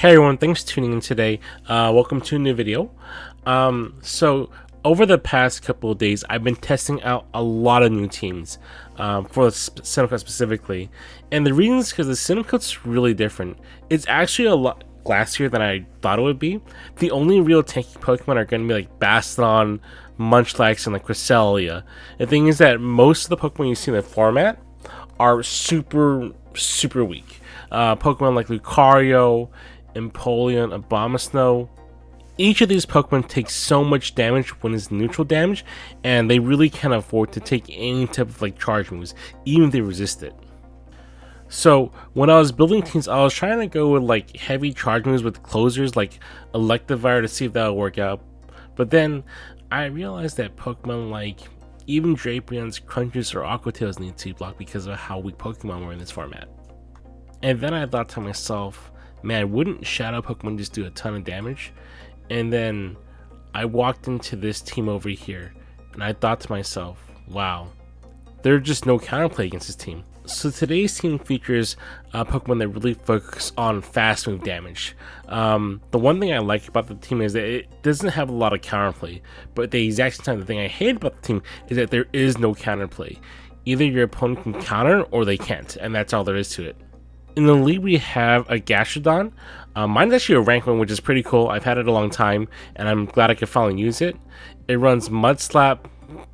Hey everyone, thanks for tuning in today. Welcome to a new video. So over the past couple of days, I've been testing out a lot of new teams for the Sinnoh Cup specifically, and the reason is because the Sinnoh Cup's really different. It's actually a lot glassier than I thought it would be. The only real tanky Pokemon are going to be like Gastrodon, Munchlax, and like Cresselia. The thing is that most of the Pokemon you see in the format are super weak. Pokemon like Lucario, Empoleon, Abomasnow. Each of these Pokemon takes so much damage when it's neutral damage, and they really can't afford to take any type of like charge moves, even if they resist it. So when I was building teams, I was trying to go with like heavy charge moves with closers like Electivire to see if that would work out. But then I realized that Pokemon like even Drapion's Crunches or Aqua Tails need to be blocked because of how weak Pokemon were in this format. And then I thought to myself, man, wouldn't Shadow Pokemon just do a ton of damage? And then I walked into this team over here, and I thought to myself, wow, there's just no counterplay against this team. So today's team features Pokemon that really focus on fast move damage. The one thing I like about the team is that it doesn't have a lot of counterplay, but at the exact same time, the thing I hate about the team is that there is no counterplay. Either your opponent can counter or they can't, and that's all there is to it. In the lead, we have a Gastrodon. Mine's actually a rank 1, which is pretty cool. I've had it a long time, and I'm glad I could finally use it. It runs Mud Slap,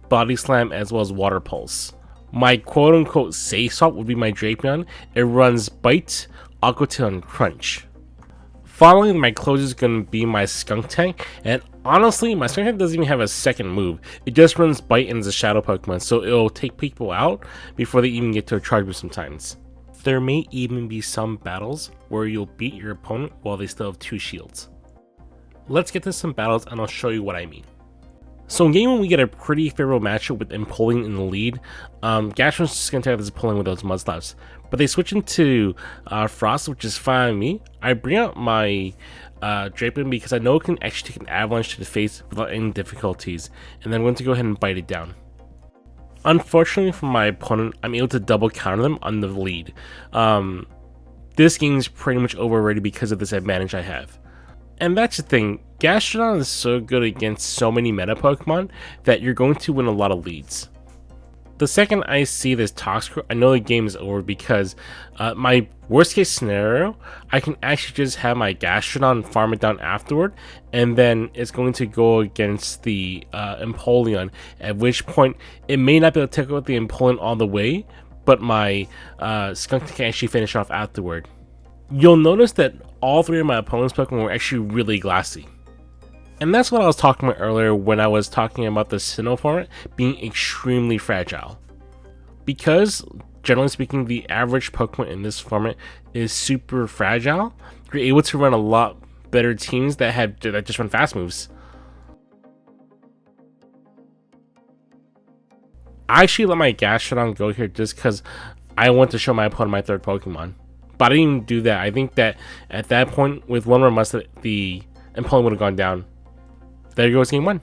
Body Slam, as well as Water Pulse. My quote-unquote safe swap would be my Drapion. It runs Bite, Aqua Tail, and Crunch. Following my close is going to be my Skuntank, and honestly, my Skuntank doesn't even have a second move. It just runs Bite and is a Shadow Pokemon, so it'll take people out before they even get to a charge move sometimes. There may even be some battles where you'll beat your opponent while they still have 2 shields. Let's get to some battles and I'll show you what I mean. So in game 1 we get a pretty favorable matchup with Empoleon in the lead. Gastrodon's just going to have this Empoleon with those Mudslaps, but they switch into Frost, which is fine with me. I bring out my Drapion because I know it can actually take an avalanche to the face without any difficulties, and then I'm going to go ahead and bite it down. Unfortunately for my opponent, I'm able to double counter them on the lead. This game is pretty much over already because of this advantage I have. And that's the thing, Gastrodon is so good against so many meta Pokemon that you're going to win a lot of leads. The second I see this Toxicroak, I know the game is over because my worst case scenario, I can actually just have my Gastrodon farm it down afterward, and then it's going to go against the Empoleon, at which point it may not be able to take out the Empoleon all the way, but my Skunk can actually finish off afterward. You'll notice that all 3 of my opponent's Pokemon were actually really glassy. And that's what I was talking about earlier when I was talking about the Sinnoh format being extremely fragile. Because, generally speaking, the average Pokemon in this format is super fragile, you're able to run a lot better teams that just run fast moves. I actually let my Gastrodon go here just because I want to show my opponent my 3rd Pokemon. But I didn't even do that. I think that at that point, with one more Mustard, the Empoleon would have gone down. There goes game 1.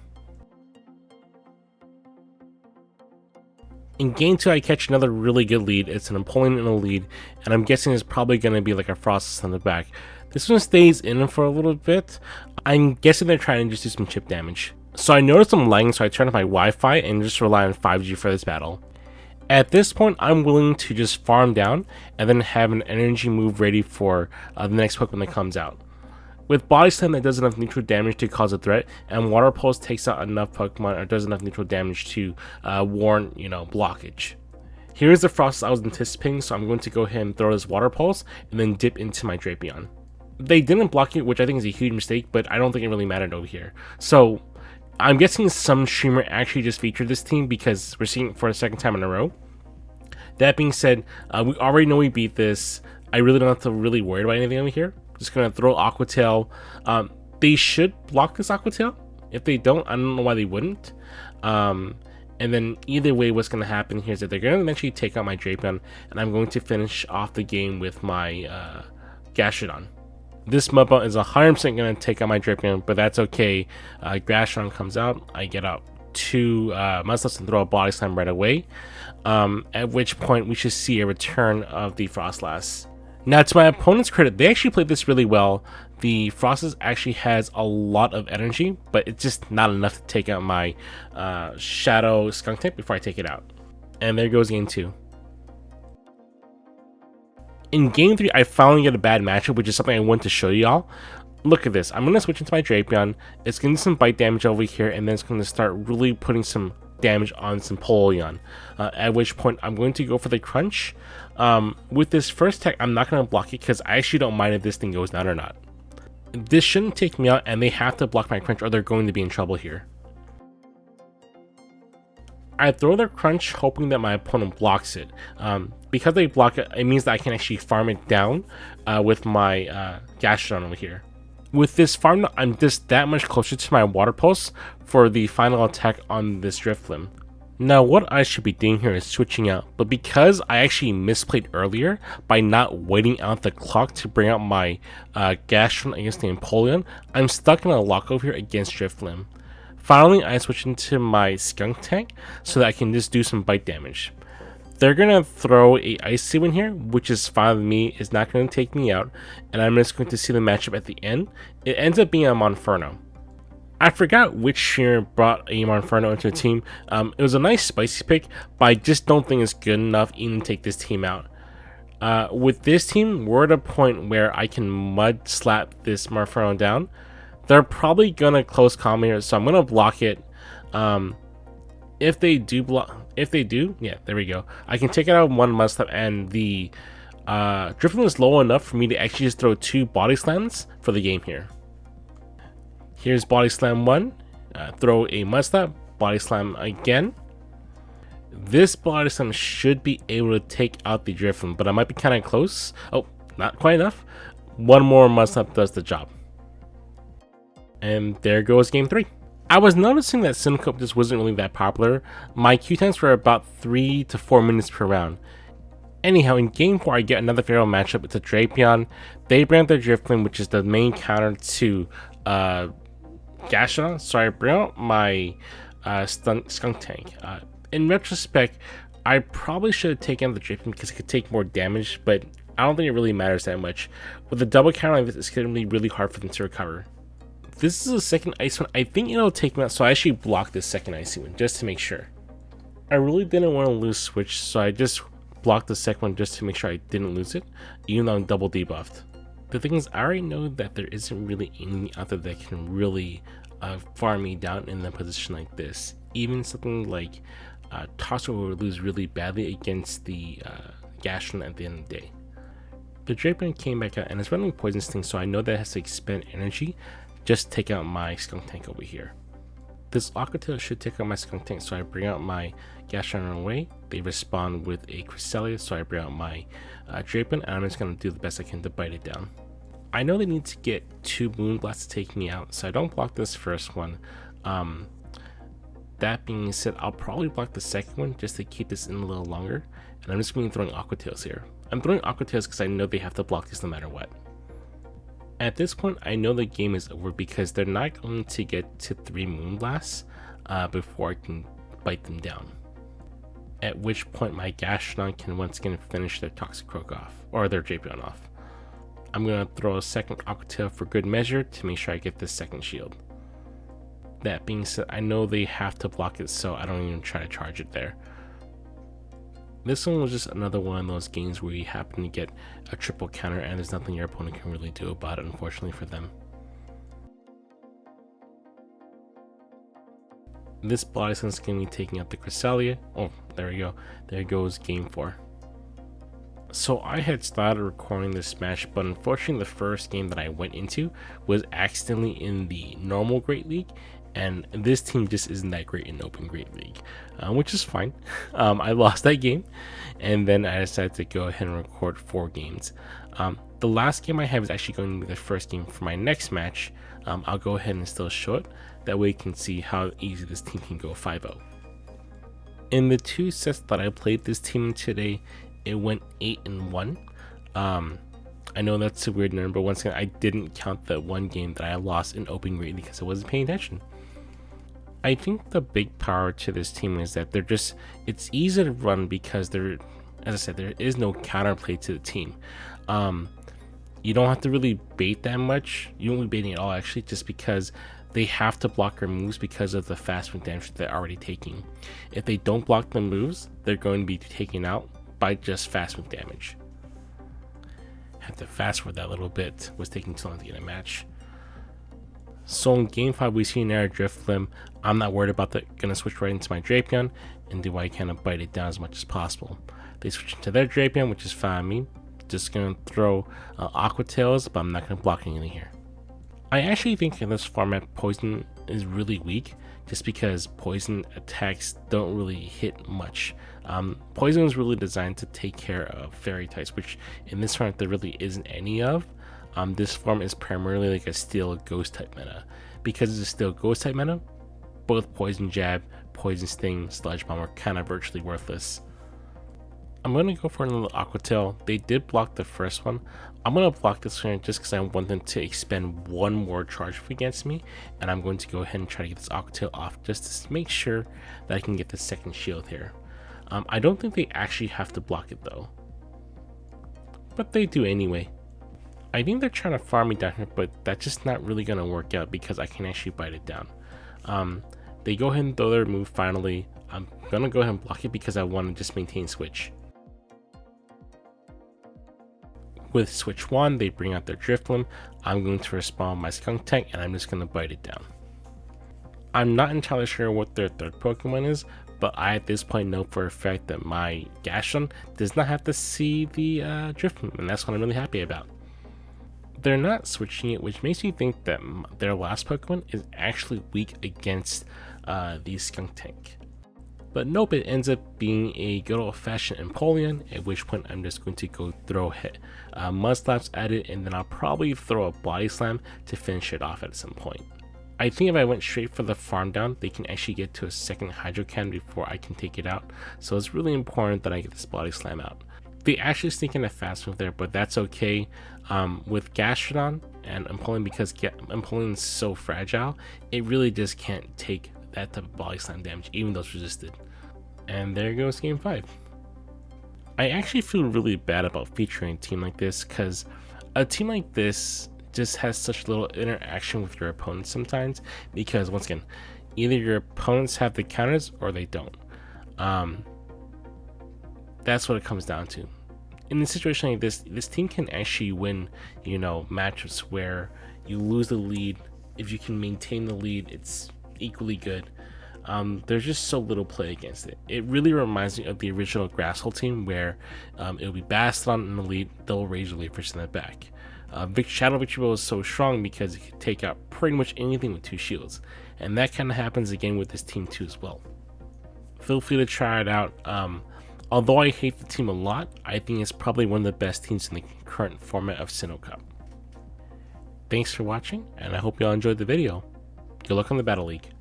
In game 2, I catch another really good lead. It's an Empoleon in the lead, and I'm guessing it's probably going to be like a Frost on the back. This one stays in for a little bit. I'm guessing they're trying to just do some chip damage. So I noticed I'm lagging, so I turned off my Wi-Fi and just rely on 5G for this battle. At this point, I'm willing to just farm down and then have an energy move ready for the next Pokemon that comes out. With Body Slam that does enough neutral damage to cause a threat, and Water Pulse takes out enough Pokemon or does enough neutral damage to warrant, blockage. Here's the Frost I was anticipating, so I'm going to go ahead and throw this Water Pulse and then dip into my Drapion. They didn't block it, which I think is a huge mistake, but I don't think it really mattered over here. So I'm guessing some streamer actually just featured this team because we're seeing it for the 2nd time in a row. That being said, we already know we beat this. I really don't have to really worry about anything over here. Just gonna throw Aqua Tail. They should block this Aqua Tail. If they don't, I don't know why they wouldn't. And then either way, what's gonna happen here is that they're gonna eventually take out my Drapion, and I'm going to finish off the game with my Gastrodon. This Mudbound is 100% gonna take out my Drapion, but that's okay. Gastrodon comes out. I get out 2 Mudslaps and throw a Body Slam right away. At which point we should see a return of the Frostlass. Now, to my opponent's credit, they actually played this really well. The Frostus actually has a lot of energy, but it's just not enough to take out my Shadow Skuntank before I take it out. And there goes game 2. In game 3, I finally get a bad matchup, which is something I want to show y'all. Look at this. I'm going to switch into my Drapion. It's going to do some bite damage over here, and then it's going to start really putting some damage on some Polion. At which point, I'm going to go for the Crunch. With this first tech, I'm not going to block it because I actually don't mind if this thing goes down or not. This shouldn't take me out, and they have to block my Crunch or they're going to be in trouble here. I throw the Crunch hoping that my opponent blocks it. Because they block it, it means that I can actually farm it down with my Gastrodon over here. With this farm, I'm just that much closer to my Water Pulse for the final attack on this Drifloon. Now what I should be doing here is switching out, but because I actually misplayed earlier by not waiting out the clock to bring out my Gastrodon against the Empoleon, I'm stuck in a lock over here against Drifloon. Finally, I switch into my Skuntank so that I can just do some bite damage. They're gonna throw a Icy Wind here, which is fine with me. It's not gonna take me out, and I'm just going to see the matchup at the end. It ends up being a Monferno. I forgot which trainer brought a Monferno into the team. It was a nice spicy pick, but I just don't think it's good enough even to take this team out. With this team, we're at a point where I can mud slap this Monferno down. They're probably gonna close combat here, so I'm gonna block it. If they do, yeah, there we go. I can take it out with one mud slap, and the Drifloon is low enough for me to actually just throw 2 body slams for the game here. Here's body slam 1, throw a mud slap, body slam again. This body slam should be able to take out the Drifloon, but I might be kind of close. Oh, not quite enough. One more mud slap does the job. And there goes game 3. I was noticing that Sinnoh Cup just wasn't really that popular. My Q times were about 3 to 4 minutes per round. Anyhow, in game 4, I get another favorable matchup. It's a Drapion. They bring out their Drifloon, which is the main counter to Gastrodon. So I bring out my Skuntank. In retrospect, I probably should have taken out the Drapion because it could take more damage, but I don't think it really matters that much. With a double counter like this, it's going to be really hard for them to recover. This is a second Icy Wind. I think it'll take me out, so I actually blocked this second Icy Wind just to make sure. I really didn't want to lose Switch, so I just blocked the second one just to make sure I didn't lose it, even though I'm double debuffed. The thing is, I already know that there isn't really anything out there that can really farm me down in a position like this. Even something like Tosser would lose really badly against the Gastrodon at the end of the day. The Drapion came back out and it's running Poison Sting, so I know that it has to expend energy. Just take out my Skuntank over here. This Aqua should take out my Skuntank, so I bring out my Gastrodon away. They respond with a Cresselia, so I bring out my Drapion, and I'm just going to do the best I can to bite it down. I know they need to get 2 Moonblasts to take me out, so I don't block this first one. That being said, I'll probably block the second one just to keep this in a little longer, and I'm just going to be throwing Aqua Tails here. I'm throwing Aqua Tails because I know they have to block this no matter what. At this point, I know the game is over because they're not going to get to 3 Moonblasts before I can bite them down. At which point, my Gastrodon can once again finish their Toxicroak off, or their Drapion off. I'm going to throw a second Aqua Tail for good measure to make sure I get this second shield. That being said, I know they have to block it, so I don't even try to charge it there. This one was just another one of those games where you happen to get a triple counter and there's nothing your opponent can really do about it, unfortunately for them. This body sense can be taking out the Cresselia. Oh, there we go. There goes game 4. So I had started recording this match, but unfortunately the first game that I went into was accidentally in the normal Great League, and this team just isn't that great in Open Great League, which is fine. I lost that game, and then I decided to go ahead and record 4 games. The last game I have is actually going to be the first game for my next match. I'll go ahead and still show it. That way you can see how easy this team can go 5-0. In the 2 sets that I played this team today, it went 8-1. I know that's a weird number, but once again, I didn't count the one game that I lost in Open Great League because I wasn't paying attention. I think the big power to this team is that it's easy to run because as I said, there is no counterplay to the team. You don't have to really bait that much. You won't be baiting at all, actually, just because they have to block your moves because of the fast move damage they're already taking. If they don't block the moves, they're going to be taken out by just fast move damage. Had to fast forward that a little bit, was taking too long to get a match. So in game 5 we see an air drift limb. I'm not worried about that, gonna switch right into my Drapion and do I kind of bite it down as much as possible. They switch into their Drapion, which is fine with me. Just gonna throw Aqua tails, but I'm not gonna block anything here. I actually think in this format poison is really weak, just because poison attacks don't really hit much. Poison is really designed to take care of fairy types, which in this format there really isn't any of. This form is primarily like a steel ghost type meta. Because it's a steel ghost type meta, both poison jab, poison sting, sludge bomb are kind of virtually worthless. I'm going to go for another Aqua tail. They did block the first one. I'm going to block this one just because I want them to expend one more charge against me, and I'm going to go ahead and try to get this Aqua tail off just to make sure that I can get the second shield here. I don't think they actually have to block it though, but they do anyway. I think they're trying to farm me down here, but that's just not really going to work out because I can actually bite it down. They go ahead and throw their move finally. I'm going to go ahead and block it because I want to just maintain switch. With switch 1, they bring out their drift limb. I'm going to respawn my Skuntank and I'm just going to bite it down. I'm not entirely sure what their third Pokemon is, but I at this point know for a fact that my Gastrodon does not have to see the drift limb, and that's what I'm really happy about. They're not switching it, which makes me think that their last Pokemon is actually weak against the Skuntank. But nope, it ends up being a good old-fashioned Empoleon, at which point I'm just going to go throw Mud Slaps at it, and then I'll probably throw a Body Slam to finish it off at some point. I think if I went straight for the farm down, they can actually get to a second Hydro Cannon before I can take it out, so it's really important that I get this Body Slam out. They actually sneak in a fast move there, but that's okay. With Gastrodon and Empoleon, because Empoleon is so fragile, it really just can't take that type of Body Slam damage, even though it's resisted. And there goes game 5. I actually feel really bad about featuring a team like this, because a team like this just has such little interaction with your opponents sometimes, because once again, either your opponents have the counters or they don't. That's what it comes down to. In a situation like this team can actually win, matchups where you lose the lead. If you can maintain the lead, it's equally good. There's just so little play against it. It really reminds me of the original Grasshole team, where it'll be Bastodon in the lead, they'll Razor Leaf in the back. Shadow Victory Bell is so strong because it can take out pretty much anything with 2 shields, and that kind of happens again with this team too as well. Feel free to try it out. Although I hate the team a lot, I think it's probably one of the best teams in the current format of Sinnoh Cup. Thanks for watching, and I hope you all enjoyed the video. Good luck on the Battle League.